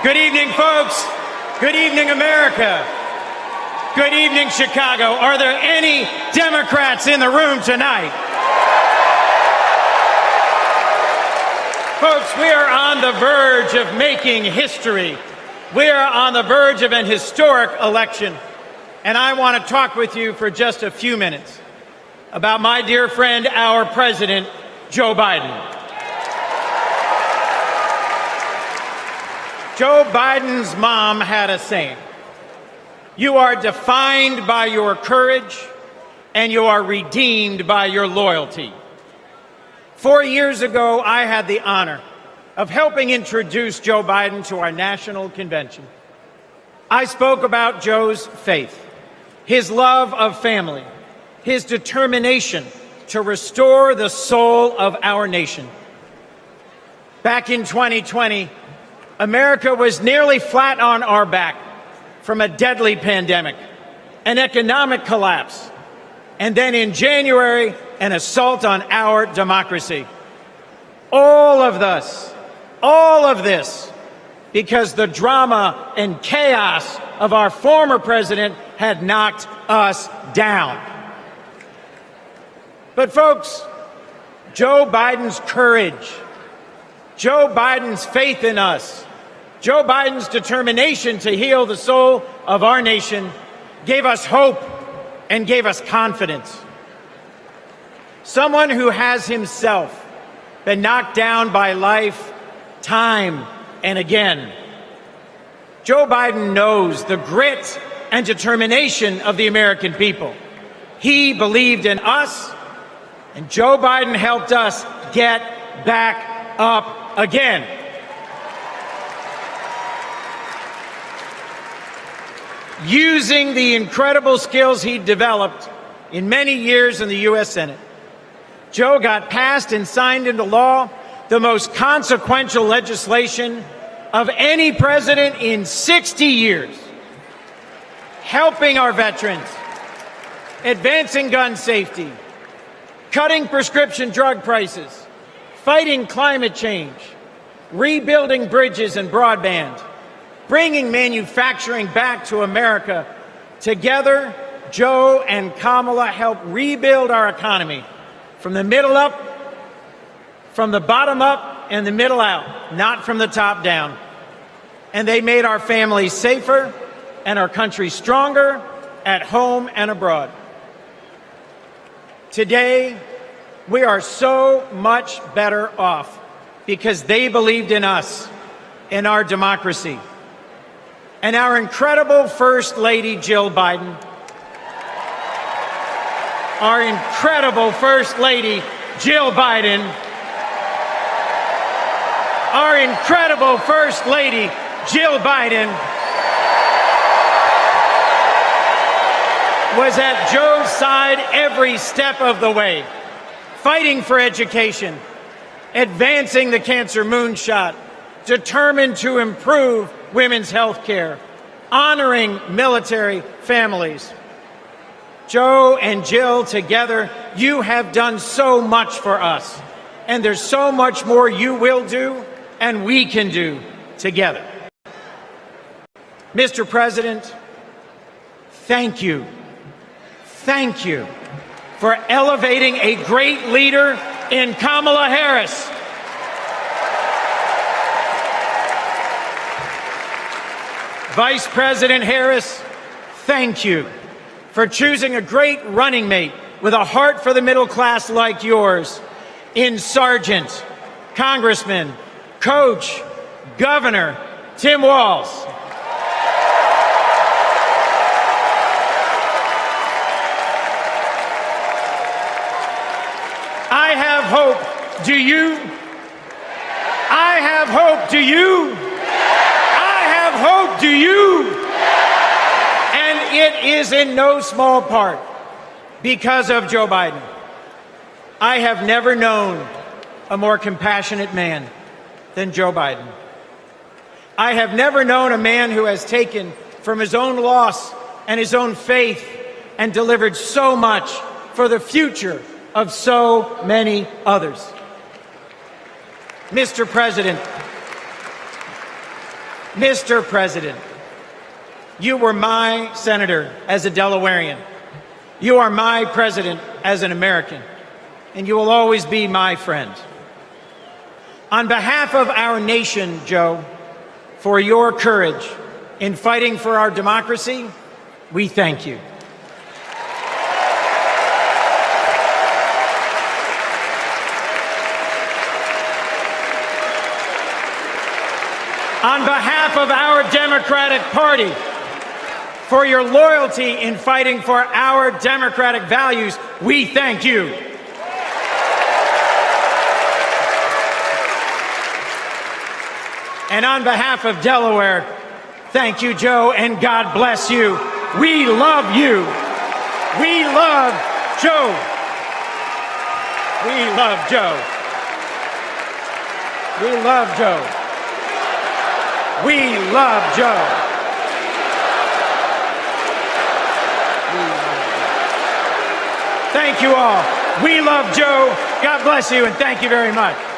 Good evening, folks. Good evening, America. Good evening, Chicago. Are there any Democrats in the room tonight? Folks, we are on the verge of making history. We are on the verge of an historic election. And I want to talk with you for just a few minutes about my dear friend, our president, Joe Biden. Joe Biden's mom had a saying: "You are defined by your courage, and you are redeemed by your loyalty." 4 years ago, I had the honor of helping introduce Joe Biden to our national convention. I spoke about Joe's faith, his love of family, his determination to restore the soul of our nation. Back in 2020, America was nearly flat on our back from a deadly pandemic, an economic collapse, and then in January, an assault on our democracy. All of this, because the drama and chaos of our former president had knocked us down. But folks, Joe Biden's courage, Joe Biden's faith in us, Joe Biden's determination to heal the soul of our nation gave us hope and gave us confidence. Someone who has himself been knocked down by life time and again. Joe Biden knows the grit and determination of the American people. He believed in us, and Joe Biden helped us get back up again. Using the incredible skills he developed in many years in the U.S. Senate, Joe got passed and signed into law the most consequential legislation of any president in 60 years, helping our veterans, advancing gun safety, cutting prescription drug prices, fighting climate change, rebuilding bridges and broadband, bringing manufacturing back to America. Together, Joe and Kamala helped rebuild our economy from the middle up, from the bottom up, and the middle out, not from the top down. And they made our families safer and our country stronger at home and abroad. Today, we are so much better off because they believed in us, in our democracy. And our incredible First Lady, Jill Biden, our incredible First Lady, Jill Biden, our incredible First Lady, Jill Biden, was at Joe's side every step of the way, fighting for education, advancing the cancer moonshot, determined to improve women's health care, honoring military families. Joe and Jill, together, you have done so much for us, and there's so much more you will do and we can do together. Mr. President, thank you. Thank you for elevating a great leader in Kamala Harris. Vice President Harris, thank you for choosing a great running mate with a heart for the middle class like yours in Sergeant, Congressman, Coach, Governor Tim Walz. I have hope. Do you? I have hope. Do you? I have hope. Do you? And it is in no small part because of Joe Biden. I have never known a more compassionate man than Joe Biden. I have never known a man who has taken from his own loss and his own faith and delivered so much for the future of so many others. Mr. President, Mr. President, you were my senator as a Delawarean. You are my president as an American, and you will always be my friend. On behalf of our nation, Joe, for your courage in fighting for our democracy, we thank you. On behalf of our Democratic Party, for your loyalty in fighting for our democratic values, we thank you. And on behalf of Delaware, thank you, Joe, and God bless you. We love you. We love Joe. We love Joe. We love Joe. We love Joe. Thank you all. We love Joe. God bless you, and thank you very much.